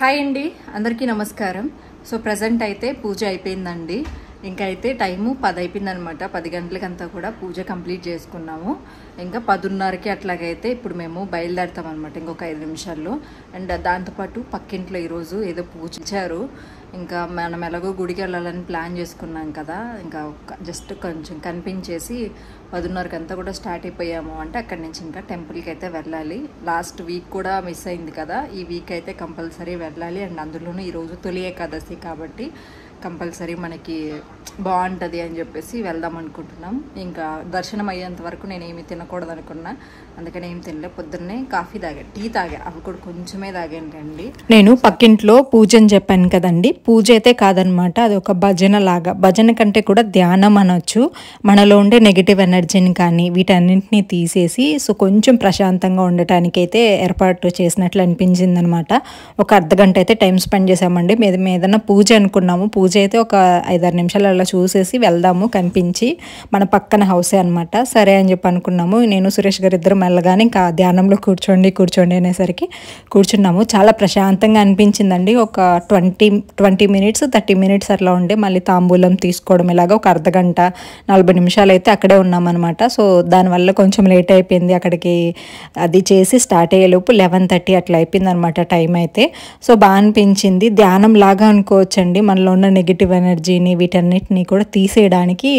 Hi అండి, అందరికీ నమస్కారం. సో ప్రజెంట్ అయితే పూజ అయిపోయిందండి. ఇంకా అయితే టైము 10 అయిపోయిందనమాట. 10 గంటలకంతా కూడా పూజ కంప్లీట్ చేసుకున్నాము. ఇంకా 10:30కి అట్లాగైతే ఇప్పుడు మేము బయలుదేరుతాం అనమాట, ఇంకొక 5 నిమిషాల్లో. అండ్ దాంతోపాటు పక్కింట్లో ఈరోజు ఏదో పూజ ఇచ్చారు. ఇంకా మనం ఎలాగో గుడికి వెళ్ళాలని ప్లాన్ చేసుకున్నాం కదా, ఇంకా జస్ట్ కొంచెం కనిపించేసి 10:30కి అంతా కూడా స్టార్ట్ అయిపోయాము. అంటే అక్కడి నుంచి ఇంకా టెంపుల్కి అయితే వెళ్ళాలి. లాస్ట్ వీక్ కూడా మిస్ అయింది కదా, ఈ వీక్ అయితే కంపల్సరీ వెళ్ళాలి. అండ్ అందులోనూ ఈరోజు తొలి ఏకాదశి కాబట్టి కంపల్సరీ మనకి బాగుంటుంది అని చెప్పేసి వెళ్దాం అనుకుంటున్నాం. ఇంకా దర్శనం అయ్యేంత వరకు నేనేమి తినకూడదు అనుకున్నా, అందుకని ఏం తినలే. పొద్దున్నే కాఫీ తాగా, టీ తాగా, అవి కూడా కొంచెమే తాగానండి. నేను పక్కింట్లో పూజ అని చెప్పాను కదండి, పూజ అయితే కాదనమాట, అది ఒక భజన లాగా. భజన కంటే కూడా ధ్యానం అనొచ్చు. మనలో ఉండే నెగిటివ్ ఎనర్జీని కానీ వీటన్నింటినీ తీసేసి సో కొంచెం ప్రశాంతంగా ఉండటానికైతే ఏర్పాటు చేసినట్లు అనిపించింది అనమాట. ఒక అర్ధగంట అయితే టైం స్పెండ్ చేసామండి. ఏదైనా పూజ అనుకున్నాము. పూజ అయితే ఒక 5-6 నిమిషాలు అలా చూసేసి వెళ్దాము, కనిపించి మన పక్కన హౌసే అనమాట. సరే అని చెప్పి అనుకున్నాము. నేను సురేష్ గారు ఇద్దరు వెళ్ళగానే ఇంకా ధ్యానంలో కూర్చోండి అనేసరికి కూర్చున్నాము. చాలా ప్రశాంతంగా అనిపించిందండి. ఒక 20 మినిట్స్ 30 మినిట్స్ అట్లా ఉండే మళ్ళీ తాంబూలం తీసుకోవడం, ఇలాగా ఒక అర్ధగంట 40 నిమిషాలు అయితే అక్కడే ఉన్నామన్నమాట. సో దానివల్ల కొంచెం లేట్ అయిపోయింది. అక్కడికి అది చేసి స్టార్ట్ అయ్యేలోపు 11:30 అట్లా అయిపోయింది అనమాట టైం అయితే. సో బాగా అనిపించింది. ధ్యానం లాగా అనుకోవచ్చండి. మనలో ఉన్న నెగిటివ్ ఎనర్జీని వీటన్నిటిని కూడా తీసేయడానికి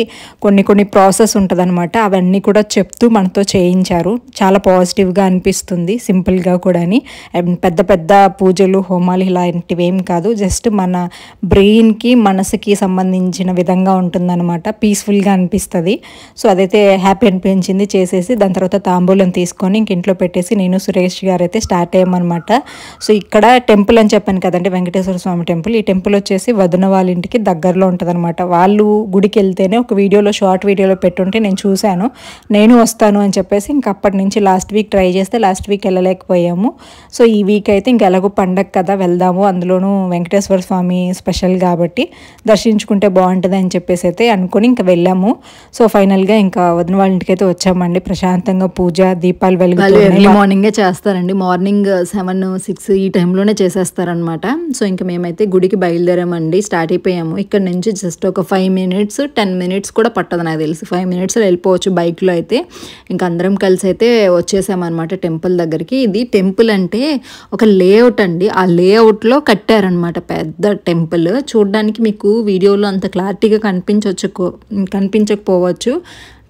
కొన్ని ప్రాసెస్ ఉంటుంది అనమాట. అవన్నీ కూడా చెప్తూ మనతో చేయించారు. చాలా పాజిటివ్గా అనిపిస్తుంది, సింపుల్గా కూడా. పెద్ద పెద్ద పూజలు హోమాలు ఇలాంటివి ఏం కాదు, జస్ట్ మన బ్రెయిన్కి మనసుకి సంబంధించిన విధంగా ఉంటుందన్నమాట. పీస్ఫుల్గా అనిపిస్తుంది. సో అదైతే హ్యాపీ అనిపించింది చేసేసి. దాని తర్వాత తాంబూలం తీసుకొని ఇంక ఇంట్లో పెట్టేసి నేను సురేష్ గారు అయితే స్టార్ట్ అయ్యామన్నమాట. సో ఇక్కడ టెంపుల్ అని చెప్పాను కదండి, వెంకటేశ్వర స్వామి టెంపుల్. ఈ టెంపుల్ వచ్చేసి వదిన వాళ్ళ ఇంటికి దగ్గరలో ఉంటుంది అనమాట. వాళ్ళు గుడికి వెళ్తేనే ఒక షార్ట్ వీడియోలో పెట్టుంటే నేను చూశాను. నేను వస్తాను అని చెప్పేసి ఇంక అప్పటి నుంచి లాస్ట్ వీక్ ట్రై చేస్తే లాస్ట్ వీక్ వెళ్ళలేకపోయాము. సో ఈ వీక్ అయితే ఇంక ఎలాగో పండగ కదా వెళ్దాము, అందులోనూ వెంకటేశ్వర స్వామి స్పెషల్ కాబట్టి దర్శించుకుంటే బాగుంటుంది అని చెప్పేసి అయితే అనుకుని ఇంకా వెళ్ళాము. సో ఫైనల్గా ఇంకా వదిన వాళ్ళ ఇంటికి అయితే వచ్చామండి. ప్రశాంతంగా పూజ దీపాలు ఎర్లీ మార్నింగే చేస్తారండి. మార్నింగ్ 7-6 ఈ టైంలోనే చేసేస్తారనమాట. సో ఇంకా మేమైతే గుడికి బయలుదేరామండి, స్టార్ట్ అయిపోయాము. ఇక్కడ నుంచి జస్ట్ ఒక 5 మినిట్స్ 10 మినిట్స్ కూడా పట్టదు నాకు తెలిసి. 5 మినిట్స్లో వెళ్ళిపోవచ్చు బైక్లో అయితే. ఇంకా అందరం కలిసి అయితే వచ్చేసామన్నమాట టెంపుల్ దగ్గరికి. ఇది టెంపుల్ అంటే ఒక లేఅవుట్ అండి. ఆ లేఅవుట్లో కట్టారనమాట పెద్ద టెంపుల్. చూడడానికి మీకు వీడియోలో అంత క్లారిటీగా కనిపించకపోవచ్చు,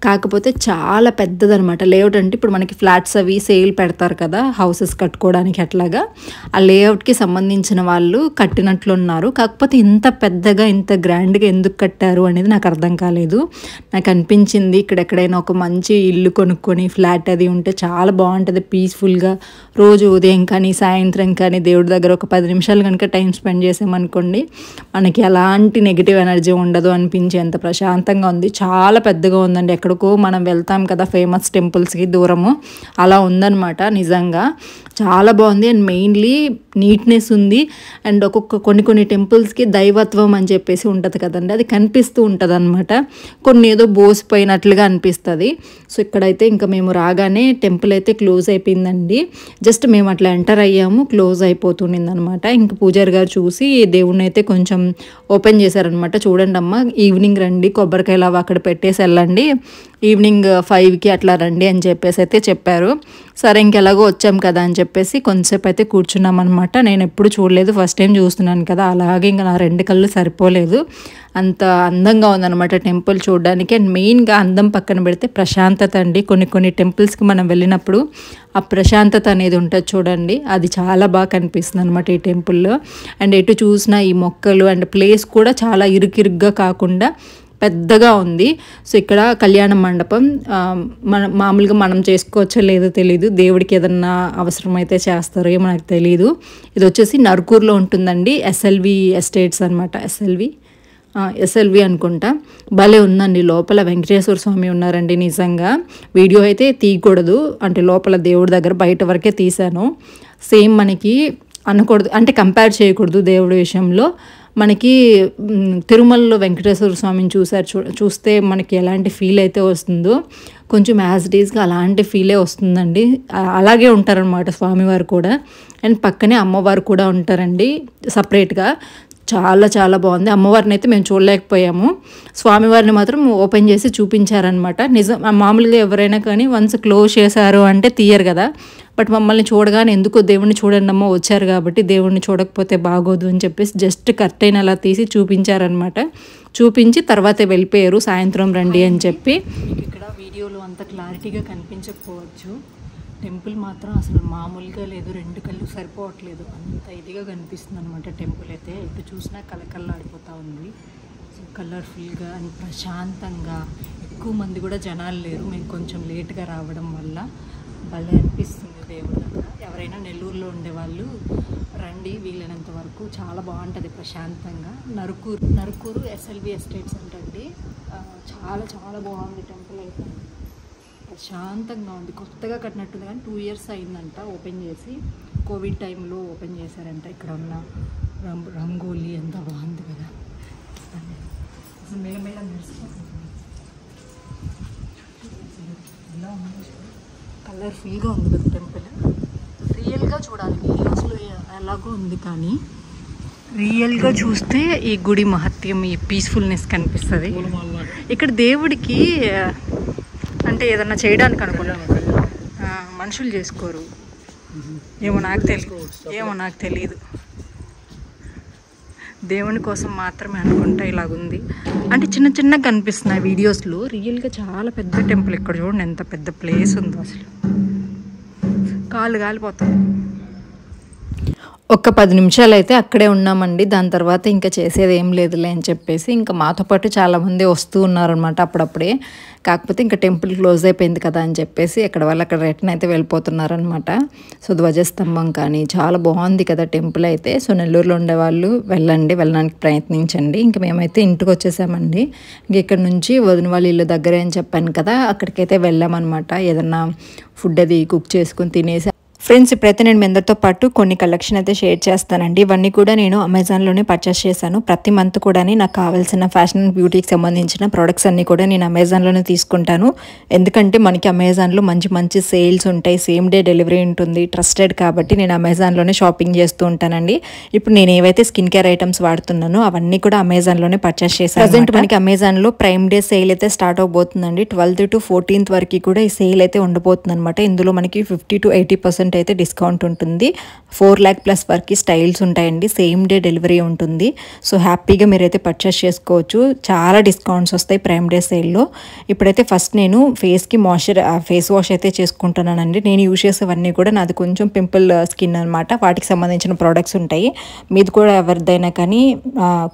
కాకపోతే చాలా పెద్దదనమాట లేఅవుట్. అంటే ఇప్పుడు మనకి ఫ్లాట్స్ అవి సేల్ పెడతారు కదా, హౌసెస్ కట్టుకోవడానికి, అట్లాగా ఆ లేఅవుట్కి సంబంధించిన వాళ్ళు కట్టినట్లున్నారు. కాకపోతే ఇంత పెద్దగా ఇంత గ్రాండ్గా ఎందుకు కట్టారు అనేది నాకు అర్థం కాలేదు. నాకు అనిపించింది ఇక్కడ ఎక్కడైనా ఒక మంచి ఇల్లు కొనుక్కొని ఫ్లాట్ అది ఉంటే చాలా బాగుంటుంది, పీస్ఫుల్గా. రోజు ఉదయం కానీ సాయంత్రం కానీ దేవుడి దగ్గర ఒక 10 నిమిషాలు కనుక టైం స్పెండ్ చేసామనుకోండి, మనకి ఎలాంటి నెగిటివ్ ఎనర్జీ ఉండదు అనిపించేంత ప్రశాంతంగా ఉంది. చాలా పెద్దగా ఉందండి. ఎక్కడికో మనం వెళ్తాం కదా ఫేమస్ టెంపుల్స్కి దూరము, అలా ఉందన్నమాట. నిజంగా చాలా బాగుంది. అండ్ మెయిన్లీ నీట్నెస్ ఉంది. అండ్ కొన్ని టెంపుల్స్కి దైవత్వం అని చెప్పేసి ఉంటుంది కదండి, అది కనిపిస్తూ ఉంటుంది అనమాట. కొన్ని ఏదో బోసిపోయినట్లుగా అనిపిస్తుంది. సో ఇక్కడైతే ఇంకా మేము రాగానే టెంపుల్ అయితే క్లోజ్ అయిపోయిందండి. జస్ట్ మేము అట్లా ఎంటర్ అయ్యాము, క్లోజ్ అయిపోతుండింది అనమాట. ఇంక పూజారి గారు చూసి దేవుణ్ణి అయితే కొంచెం ఓపెన్ చేశారనమాట. చూడండి అమ్మ, ఈవినింగ్ రండి, కొబ్బరికాయలు అవి అక్కడ పెట్టేసి వెళ్ళండి, ఈవినింగ్ 5కి అట్లా రండి అని చెప్పేసి అయితే చెప్పారు. సరే ఇంకెలాగో వచ్చాం కదా అని చెప్పేసి కొంతసేపు అయితే కూర్చున్నాం అనమాట. నేను ఎప్పుడు చూడలేదు, ఫస్ట్ టైం చూస్తున్నాను కదా, అలాగే ఇంకా నా 2 కళ్ళు సరిపోలేదు. అంత అందంగా ఉందన్నమాట టెంపుల్ చూడడానికి. అండ్ మెయిన్గా అందం పక్కన పెడితే ప్రశాంతత అండి. కొన్ని టెంపుల్స్కి మనం వెళ్ళినప్పుడు ఆ ప్రశాంతత అనేది ఉంటుంది చూడండి, అది చాలా బాగా కనిపిస్తుంది అనమాట ఈ టెంపుల్లో. అండ్ ఎటు చూసినా ఈ మొక్కలు అండ్ ప్లేస్ కూడా చాలా ఇరుకిరుగ్గా కాకుండా పెద్దగా ఉంది. సో ఇక్కడ కళ్యాణ మండపం మామూలుగా మనం చేసుకోవచ్చో లేదో తెలీదు, దేవుడికి ఏదన్నా అవసరం అయితే చేస్తారో ఏమో నాకు తెలీదు. ఇది వచ్చేసి నర్కూర్లో ఉంటుందండి, ఎస్ఎల్వి ఎస్టేట్స్ అనమాట. ఎస్ఎల్వి అనుకుంటా. భలే ఉందండి. లోపల వెంకటేశ్వర స్వామి ఉన్నారండి. నిజంగా వీడియో అయితే తీయకూడదు, అంటే లోపల దేవుడి దగ్గర బయట వరకే తీశాను. సేమ్ మనకి అనకూడదు, అంటే కంపేర్ చేయకూడదు దేవుడి విషయంలో. మనకి తిరుమలలో వెంకటేశ్వర స్వామిని చూస్తే మనకి ఎలాంటి ఫీల్ అయితే వస్తుందో కొంచెం యాజ్ ఇట్ ఈస్గా అలాంటి ఫీలే వస్తుందండి. అలాగే ఉంటారనమాట స్వామివారు కూడా. అండ్ పక్కనే అమ్మవారు కూడా ఉంటారండి సపరేట్గా. చాలా చాలా బాగుంది. అమ్మవారిని అయితే మేము చూడలేకపోయాము, స్వామివారిని మాత్రం ఓపెన్ చేసి చూపించారనమాట. నిజం, మామూలుగా ఎవరైనా కానీ వన్స్ క్లోజ్ చేశారు అంటే తీయరు కదా, బట్ మమ్మల్ని చూడగానే ఎందుకో దేవుణ్ణి చూడండి అమ్మ వచ్చారు కాబట్టి దేవుణ్ణి చూడకపోతే బాగోదు అని చెప్పేసి జస్ట్ కర్టైన్ అలా తీసి చూపించారనమాట. చూపించి తర్వాతే వెళ్ళిపోయారు, సాయంత్రం రండి అని చెప్పి. ఇక్కడ వీడియోలో అంత క్లారిటీగా కనిపించకపోవచ్చు, టెంపుల్ మాత్రం అసలు మామూలుగా లేదు, 2 కళ్ళు సరిపోవట్లేదు, అంత ఇదిగా కనిపిస్తుంది అనమాట. టెంపుల్ అయితే ఎటు చూసినా కలకల్లాడిపోతూ ఉంది. సో కలర్ఫుల్గా అండ్ ప్రశాంతంగా, ఎక్కువ మంది కూడా జనాలు లేరు, మేము కొంచెం లేట్గా రావడం వల్ల. భలే అనిపిస్తుంది దేవుడు దగ్గర. ఎవరైనా నెల్లూరులో ఉండేవాళ్ళు రండి వీలైనంత వరకు, చాలా బాగుంటుంది ప్రశాంతంగా. నరుకూరు SLV ఎస్టేట్స్ అంటండి. చాలా చాలా బాగుంది టెంపుల్ అయితే, ప్రశాంతంగా ఉంది. కొత్తగా కట్టినట్టుంది కానీ 2 years అయిందంట ఓపెన్ చేసి. కోవిడ్ టైంలో ఓపెన్ చేశారంట. ఇక్కడ ఉన్న రంగోలీ ఎంత బాగుంది కదా, అసలు మెల్లమెల్ల మెరిసిపోతుంది. ఎలా ఉంది, కలర్ఫుల్గా ఉంది కదా టెంపుల్. రియల్గా చూడాలి, వీడియోస్లో ఎలాగో ఉంది కానీ రియల్గా చూస్తే ఈ గుడి మహత్యం, ఈ పీస్ఫుల్నెస్ కనిపిస్తుంది. ఇక్కడ దేవుడికి అంటే ఏదన్నా చేయడానికి అనుకున్నాను, మనుషులు చేసుకోరు, ఏమో నాకు తెలియదు, దేవుని కోసం మాత్రమే అనుకుంటా ఇలాగుంది. అంటే చిన్న చిన్నగా కనిపిస్తున్నాయి వీడియోస్లో, రియల్గా చాలా పెద్ద టెంపుల్. ఇక్కడ చూడండి ఎంత పెద్ద ప్లేస్ ఉందో, అసలు కాళ్ళు కాలిపోతాయి. ఒక 10 నిమిషాలు అయితే అక్కడే ఉన్నామండి. దాని తర్వాత ఇంకా చేసేది ఏం లేదులే అని చెప్పేసి ఇంకా మాతో పాటు చాలామంది వస్తూ ఉన్నారనమాట అప్పుడప్పుడే. కాకపోతే ఇంకా టెంపుల్ క్లోజ్ అయిపోయింది కదా అని చెప్పేసి అక్కడ వాళ్ళు అక్కడ రిటర్న్ అయితే వెళ్ళిపోతున్నారనమాట. సో ధ్వజస్తంభం కానీ చాలా బాగుంది కదా టెంపుల్ అయితే. సో నెల్లూరులో ఉండేవాళ్ళు వెళ్ళడానికి ప్రయత్నించండి. ఇంకా మేమైతే ఇంటికి వచ్చేసామండి. ఇంక ఇక్కడ నుంచి వదిన వాళ్ళ ఇల్లు దగ్గరే అని చెప్పాను కదా, అక్కడికైతే వెళ్ళామన్నమాట. ఏదన్నా ఫుడ్ అది కుక్ చేసుకుని తినేసి. ఫ్రెండ్స్, ఇప్పుడైతే నేను మీ అందరితో పాటు కొన్ని కలెక్షన్ అయితే షేర్ చేస్తానండి. ఇవన్నీ కూడా నేను అమెజాన్లోనే పర్చేస్ చేశాను. ప్రతి మంత్ కూడా నాకు కావాల్సిన ఫ్యాషన్ అండ్ బ్యూటీకి సంబంధించిన ప్రొడక్ట్స్ అన్నీ కూడా నేను అమెజాన్లోనే తీసుకుంటాను. ఎందుకంటే మనకి అమెజాన్లో మంచి మంచి సేల్స్ ఉంటాయి, సేమ్ డే డెలివరీ ఉంటుంది, ట్రస్టెడ్ కాబట్టి నేను అమెజాన్లోనే షాపింగ్ చేస్తూ ఉంటానండి. ఇప్పుడు నేను ఏవైతే స్కిన్ కేర్ ఐటమ్స్ వాడుతున్నానో అవన్నీ కూడా అమెజాన్లోనే పర్చేస్ చేశాను. ప్రజెంట్ మనకి అమెజాన్లో ప్రైమ్ డే సేల్ అయితే స్టార్ట్ అవబోతుందండి. 12th to 14th వరకు కూడా ఈ సేల్ అయితే ఉండబోతుంది అనమాట. ఇందులో మనకి 50 to 80% అయితే డిస్కౌంట్ ఉంటుంది. 4 lakh ప్లస్ వరకు స్టైల్స్ ఉంటాయండి, సేమ్ డే డెలివరీ ఉంటుంది. సో హ్యాపీగా మీరైతే పర్చేస్ చేసుకోవచ్చు, చాలా డిస్కౌంట్స్ వస్తాయి ప్రైమ్ డే సేల్లో. ఇప్పుడైతే ఫస్ట్ నేను ఫేస్ వాష్ అయితే చేసుకుంటున్నానండి. నేను యూజ్ చేసేవన్నీ కూడా నాది కొంచెం పింపుల్ స్కిన్ అనమాట, వాటికి సంబంధించిన ప్రోడక్ట్స్ ఉంటాయి. మీది కూడా ఎవరిదైనా కానీ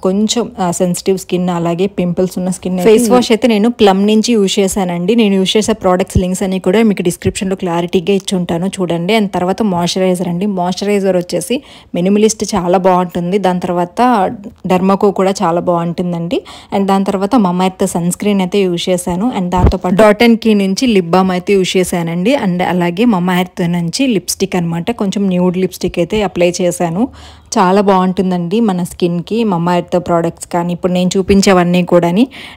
కొంచెం సెన్సిటివ్ స్కిన్ అలాగే పింపుల్స్ ఉన్న స్కిన్. ఫేస్ వాష్ అయితే నేను ప్లమ్ నుంచి యూజ్ చేశానండి. నేను యూజ్ చేసే ప్రోడక్ట్స్ లింక్స్ అన్ని కూడా మీకు డిస్క్రిప్షన్లో క్లారిటీగా ఇచ్చి ఉంటాను, చూడండి. అండ్ తర్వాత మాయిశ్చరైజర్ అండి. మాయిశ్చరైజర్ వచ్చేసి మినిమలిస్ట్ చాలా బాగుంటుంది. దాని తర్వాత డర్మాకో కూడా చాలా బాగుంటుందండి. అండ్ దాని తర్వాత మమాఎర్త్ సన్ స్క్రీన్ అయితే యూజ్ చేశాను. అండ్ దాంతోపాటు డాట్ అండ్ కీ నుంచి లిప్ బామ్ అయితే యూజ్ చేశానండి. అండ్ అలాగే మమాఎర్త్ నుంచి లిప్స్టిక్ అనమాట, కొంచెం న్యూడ్ లిప్స్టిక్ అయితే అప్లై చేశాను. చాలా బాగుంటుందండి మన స్కిన్కి మమాఎర్త్ ప్రోడక్ట్స్ కానీ. ఇప్పుడు నేను చూపించేవన్నీ కూడా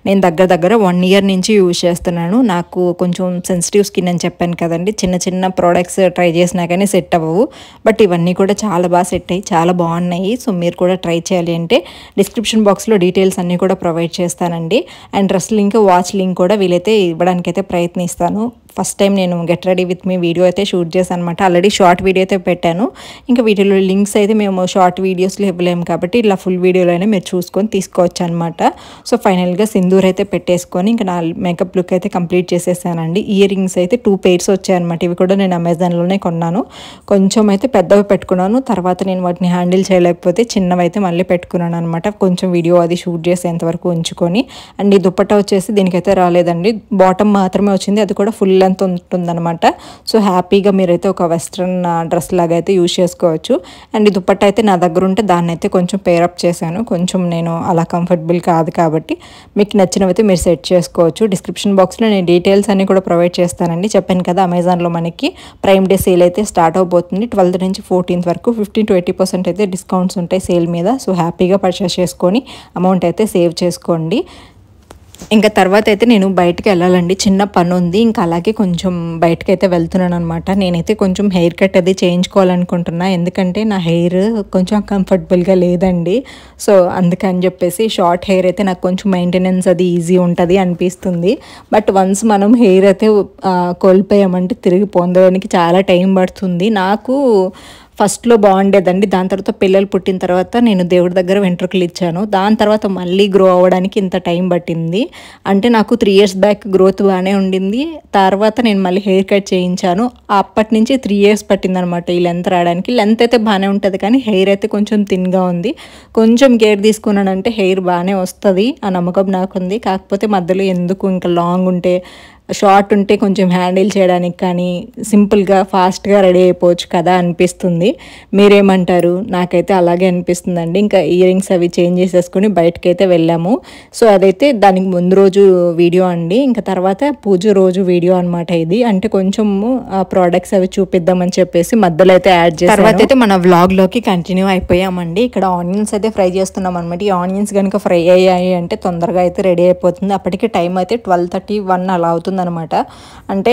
నేను దగ్గర 1 year నుంచి యూజ్ చేస్తున్నాను. నాకు కొంచెం సెన్సిటివ్ స్కిన్ అని చెప్పాను కదండి, చిన్న చిన్న ప్రోడక్ట్స్ ట్రై చేసినా కానీ సెట్ అవ్వవు. బట్ ఇవన్నీ కూడా చాలా బాగా సెట్ అయ్యి చాలా బాగున్నాయి. సో మీరు కూడా ట్రై చేయాలి అంటే డిస్క్రిప్షన్ బాక్స్లో డీటెయిల్స్ అన్నీ కూడా ప్రొవైడ్ చేస్తానండి. And dress link, watch link కూడా వీలైతే ఇవ్వడానికైతే ప్రయత్నిస్తాను. ఫస్ట్ టైం నేను get ready with me video అయితే షూట్ చేశాను అనమాట. ఆల్రెడీ షార్ట్ వీడియో అయితే పెట్టాను. ఇంకా వీటిలో లింక్స్ అయితే మేము షార్ట్ వీడియోస్లో ఇవ్వలేము కాబట్టి ఇలా ఫుల్ వీడియోలోనే మీరు చూసుకొని తీసుకోవచ్చు అనమాట. సో ఫైనల్గా సింధూర్ అయితే పెట్టేసుకొని ఇంకా నా మేకప్ లుక్ అయితే కంప్లీట్ చేసేసానండి. ఇయర్ రింగ్స్ అయితే 2 pairs వచ్చాయన్నమాట. ఇవి కూడా నేను అమెజాన్లోనే కొన్నాను. కొంచెం అయితే పెద్దవి పెట్టుకున్నాను, తర్వాత నేను వాటిని హ్యాండిల్ చేయలేకపోతే చిన్నవి అయితే మళ్ళీ పెట్టుకున్నాను అనమాట. కొంచెం వీడియో అది షూట్ చేసేంతవరకు ఉంచుకొని. అండ్ ఈ దుప్పట్టా వచ్చేసి దీనికైతే రాలేదండి, బాటమ్ మాత్రమే వచ్చింది, అది కూడా ఫుల్ లెంత్ ఉంటుందన్నమాట. సో హ్యాపీగా మీరైతే ఒక వెస్ట్రన్ డ్రెస్ లాగా అయితే యూజ్ చేసుకోవచ్చు. అండ్ ఈ దుపట్టా అయితే నా దగ్గర ఉంటే దాన్ని అయితే కొంచెం పేరప్ చేశాను. కొంచెం నేను అలా కంఫర్టబుల్ కాదు కాబట్టి మీకు నచ్చినవైతే మీరు సెట్ చేసుకోవచ్చు. డిస్క్రిప్షన్ బాక్స్లో నేను డీటెయిల్స్ అన్ని కూడా ప్రొవైడ్ చేస్తానండి. చెప్పాను కదా, అమెజాన్లో మనకి ప్రైమ్ డే సేల్ అయితే స్టార్ట్ అవబోతుంది. 12th నుంచి 14th వరకు 15-20% అయితే డిస్కౌంట్స్ ఉంటాయి సేల్ మీద. సో హ్యాపీగా పర్చేస్ చేసుకొని అమౌంట్ అయితే సేవ్ చేసుకోండి. ఇంకా తర్వాత అయితే నేను బయటకు వెళ్ళాలండి, చిన్న పని ఉంది. ఇంకా అలాగే కొంచెం బయటకు అయితే వెళ్తున్నాను అనమాట. నేనైతే కొంచెం హెయిర్ కట్ అది చేయించుకోవాలనుకుంటున్నా, ఎందుకంటే నా హెయిర్ కొంచెం కంఫర్టబుల్గా లేదండి. సో అందుకని చెప్పేసి షార్ట్ హెయిర్ అయితే నాకు కొంచెం మెయింటెనెన్స్ అది ఈజీ ఉంటుంది అనిపిస్తుంది. బట్ వన్స్ మనం హెయిర్ అయితే కోల్పోయామంటే తిరిగి పొందడానికి చాలా టైం పడుతుంది. నాకు ఫస్ట్లో బాగుండేదండి. దాని తర్వాత పిల్లలు పుట్టిన తర్వాత నేను దేవుడి దగ్గర వెంట్రుకలు ఇచ్చాను. దాని తర్వాత మళ్ళీ గ్రో అవ్వడానికి ఇంత టైం పట్టింది. అంటే నాకు 3 years బ్యాక్ గ్రోత్ బాగానే ఉండింది. తర్వాత నేను మళ్ళీ హెయిర్ కట్ చేయించాను. అప్పటి నుంచి 3 years పట్టిందనమాట ఈ లెంత్ రావడానికి. లెంత్ అయితే బాగానే ఉంటుంది, కానీ హెయిర్ అయితే కొంచెం థిన్గా ఉంది. కొంచెం కేర్ తీసుకున్నానంటే హెయిర్ బాగానే వస్తుంది, ఆ నమ్మకం నాకుంది. కాకపోతే మధ్యలో ఎందుకు ఇంకా లాంగ్ ఉంటే, షార్ట్ ఉంటే కొంచెం హ్యాండిల్ చేయడానికి కానీ సింపుల్గా ఫాస్ట్గా రెడీ అయిపోవచ్చు కదా అనిపిస్తుంది. మీరేమంటారు? నాకైతే అలాగే అనిపిస్తుందండి. ఇంకా ఇయర్ రింగ్స్ అవి చేంజ్ చేసేసుకుని బయటకైతే వెళ్ళాము. సో అదైతే దానికి ముందు రోజు వీడియో అండి. ఇంకా తర్వాత పూజ రోజు వీడియో అనమాట ఇది. అంటే కొంచెము ప్రోడక్ట్స్ అవి చూపిద్దామని చెప్పేసి మధ్యలో అయితే యాడ్ చేసి తర్వాత అయితే మన వ్లాగ్లోకి కంటిన్యూ అయిపోయామండి. ఇక్కడ ఆనియన్స్ అయితే ఫ్రై చేస్తున్నాం అనమాట. ఈ ఆనియన్స్ కనుక ఫ్రై అయ్యాయి అంటే తొందరగా అయితే రెడీ అయిపోతుంది. అప్పటికి టైం అయితే 12:30-1 అలా అవుతుంది అనమాట. అంటే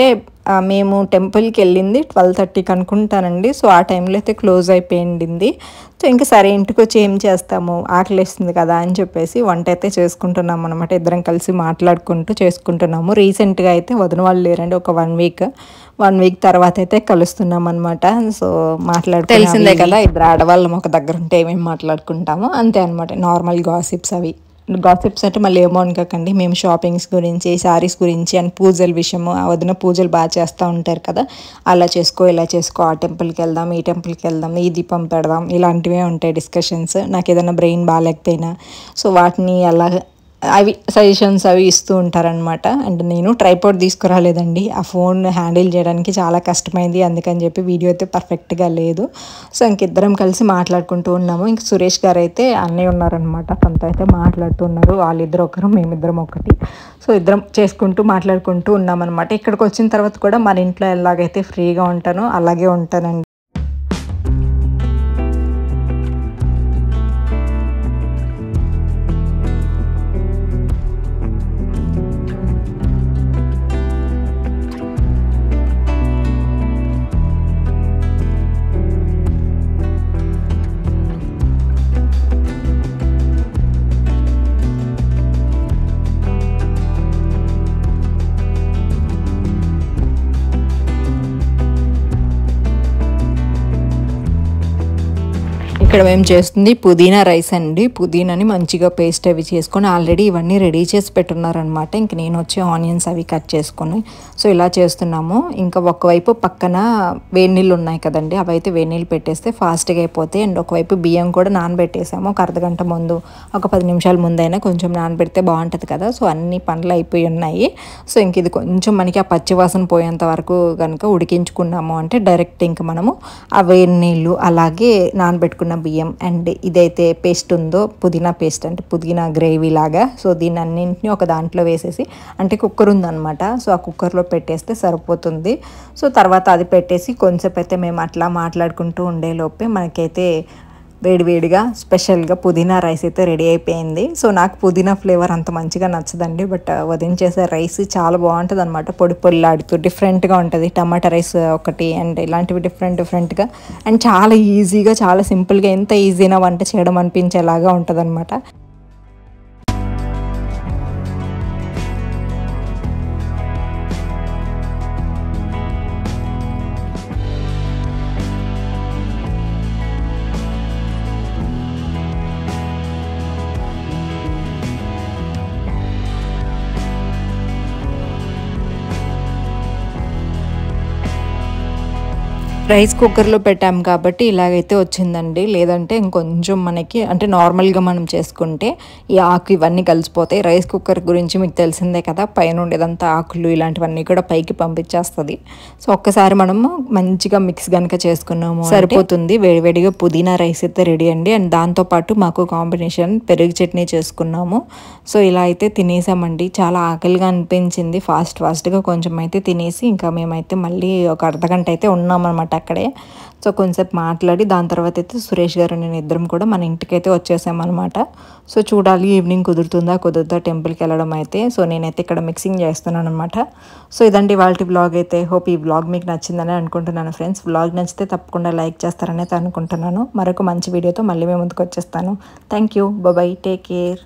మేము టెంపుల్కి వెళ్ళింది 12:30కి అనుకుంటానండి. సో ఆ టైంలో అయితే క్లోజ్ అయిపోయింది. సో ఇంకా సరే ఇంటికి వచ్చి ఏం చేస్తాము, ఆకలిస్తుంది కదా అని చెప్పేసి వంట అయితే చేసుకుంటున్నాము అనమాట. ఇద్దరం కలిసి మాట్లాడుకుంటూ చేసుకుంటున్నాము. రీసెంట్గా అయితే వదిన వాళ్ళు లేరండి, ఒక 1 week తర్వాత అయితే కలుస్తున్నాం అనమాట. సో తెలిసిందే కదా, ఇద్దరు ఆడవాళ్ళం ఒక దగ్గర ఉంటే ఏమేమి మాట్లాడుకుంటామో అంతే అనమాట. నార్మల్ గాసిప్స్ అవి. గాసిప్స్ అంటే మళ్ళీ ఏమో అనుకోకండి, మేము షాపింగ్స్ గురించి, శారీస్ గురించి అండ్ పూజల విషయము. ఆ వదిన పూజలు బాగా చేస్తూ ఉంటారు కదా, అలా చేసుకో ఇలా చేసుకో, ఆ టెంపుల్కి వెళ్దాం, ఈ టెంపుల్కి వెళ్దాం, ఈ దీపం పెడదాం, ఇలాంటివే ఉంటాయి డిస్కషన్స్. నాకు ఏదైనా బ్రెయిన్ బాగాలేకపోయినా సో వాటిని అలా అవి సజెషన్స్ అవి ఇస్తూ ఉంటారనమాట. అండ్ నేను ట్రైపాడ్ తీసుకురాలేదండి, ఆ ఫోన్ హ్యాండిల్ చేయడానికి చాలా కష్టమైంది. అందుకని చెప్పి వీడియో అయితే పర్ఫెక్ట్గా లేదు. సో ఇంకిద్దరం కలిసి మాట్లాడుకుంటూ ఉన్నాము. ఇంక సురేష్ గారు అయితే అన్నయ్య ఉన్నారనమాట, తనతో అయితే మాట్లాడుతున్నారు. వాళ్ళిద్దరు ఒకరు, మేమిద్దరం ఒకటి. సో ఇద్దరం చేసుకుంటూ మాట్లాడుకుంటూ ఉన్నామన్నమాట. ఇక్కడికి వచ్చిన తర్వాత కూడా మన ఇంట్లో ఎలాగైతే ఫ్రీగా ఉంటానో అలాగే ఉంటానండి. ఇక్కడ మేము చేస్తుంది పుదీనా రైస్ అండి. పుదీనాని మంచిగా పేస్ట్ అవి చేసుకొని ఆల్రెడీ ఇవన్నీ రెడీ చేసి పెట్టున్నారనమాట. ఇంక నేను వచ్చి ఆనియన్స్ అవి కట్ చేసుకొని సో ఇలా చేస్తున్నాము. ఇంకా ఒకవైపు పక్కన వేడి నీళ్ళు ఉన్నాయి కదండి, అవి అయితే వేడి నీళ్ళు పెట్టేస్తే ఫాస్ట్గా అయిపోతాయి. అండ్ ఒకవైపు బియ్యం కూడా నానబెట్టేసాము. ఒక అర్ధగంట ముందు, ఒక 10 నిమిషాల ముందైనా కొంచెం నానబెడితే బాగుంటుంది కదా. సో అన్ని పనులు అయిపోయి ఉన్నాయి. సో ఇంక ఇది కొంచెం మనకి ఆ పచ్చివాసన పోయేంత వరకు కనుక ఉడికించుకున్నాము అంటే డైరెక్ట్ ఇంక మనము ఆ వేడి నీళ్ళు అలాగే నానబెట్టుకున్న బియ్యం అండ్ ఇదైతే పేస్ట్ ఉందో పుదీనా పేస్ట్, అంటే పుదీనా గ్రేవీ లాగా, సో దీన్ని అన్నింటినీ ఒక దాంట్లో వేసేసి, అంటే కుక్కర్ ఉందన్నమాట, సో ఆ కుక్కర్లో పెట్టేస్తే సరిపోతుంది. సో తర్వాత అది పెట్టేసి కొంచెంసేపు అయితే మేము అట్లా మాట్లాడుకుంటూ ఉండేలోపే మనకైతే వేడివేడిగా స్పెషల్గా పుదీనా రైస్ అయితే రెడీ అయిపోయింది. సో నాకు పుదీనా ఫ్లేవర్ అంత మంచిగా నచ్చదండి, బట్ వదిలించేసే రైస్ చాలా బాగుంటుంది అనమాట. పొడి పొల్లాడుతూ డిఫరెంట్గా ఉంటుంది. టమాటా రైస్ ఒకటి అండ్ ఇలాంటివి డిఫరెంట్గా అండ్ చాలా ఈజీగా, చాలా సింపుల్గా, ఎంత ఈజీనా వంట చేయడం అనిపించేలాగా ఉంటుంది అనమాట. రైస్ కుక్కర్లో పెట్టాం కాబట్టి ఇలాగైతే వచ్చిందండి. లేదంటే ఇంకొంచెం మనకి అంటే నార్మల్గా మనం చేసుకుంటే ఈ ఆకు ఇవన్నీ కలిసిపోతాయి. రైస్ కుక్కర్ గురించి మీకు తెలిసిందే కదా, పైన ఉండేదంతా ఆకులు ఇలాంటివన్నీ కూడా పైకి పంపించేస్తుంది. సో ఒక్కసారి మనము మంచిగా మిక్స్ కనుక చేసుకున్నాము సరిపోతుంది. వేడివేడిగా పుదీనా రైస్ అయితే రెడీ అండి. అండ్ దాంతోపాటు మాకు కాంబినేషన్ పెరుగు చట్నీ చేసుకున్నాము. సో ఇలా అయితే తినేసామండి. చాలా ఆకలిగా అనిపించింది. ఫాస్ట్గా కొంచెం అయితే తినేసి ఇంకా మేమైతే మళ్ళీ ఒక అర్ధగంట అయితే ఉన్నామన్నమాట అక్కడే. సో కొంచెంసేపు మాట్లాడి దాని తర్వాత అయితే సురేష్ గారు నేను ఇద్దరం కూడా మన ఇంటికి అయితే వచ్చేసామన్నమాట. సో చూడాలి ఈవినింగ్ కుదురుతుందా టెంపుల్కి వెళ్ళడం అయితే. సో నేనైతే ఇక్కడ మిక్సింగ్ చేస్తున్నాను అనమాట. సో ఇదండి వాళ్ళ వ్లాగ్ అయితే. హోప్ ఈ వ్లాగ్ మీకు నచ్చిందని అనుకుంటున్నాను ఫ్రెండ్స్. వ్లాగ్ నచ్చితే తప్పకుండా లైక్ చేస్తారని అయితే అనుకుంటున్నాను. మరొక మంచి వీడియోతో మళ్ళీ మేము ముందుకు వచ్చేస్తాను. Thank you, bye, take care.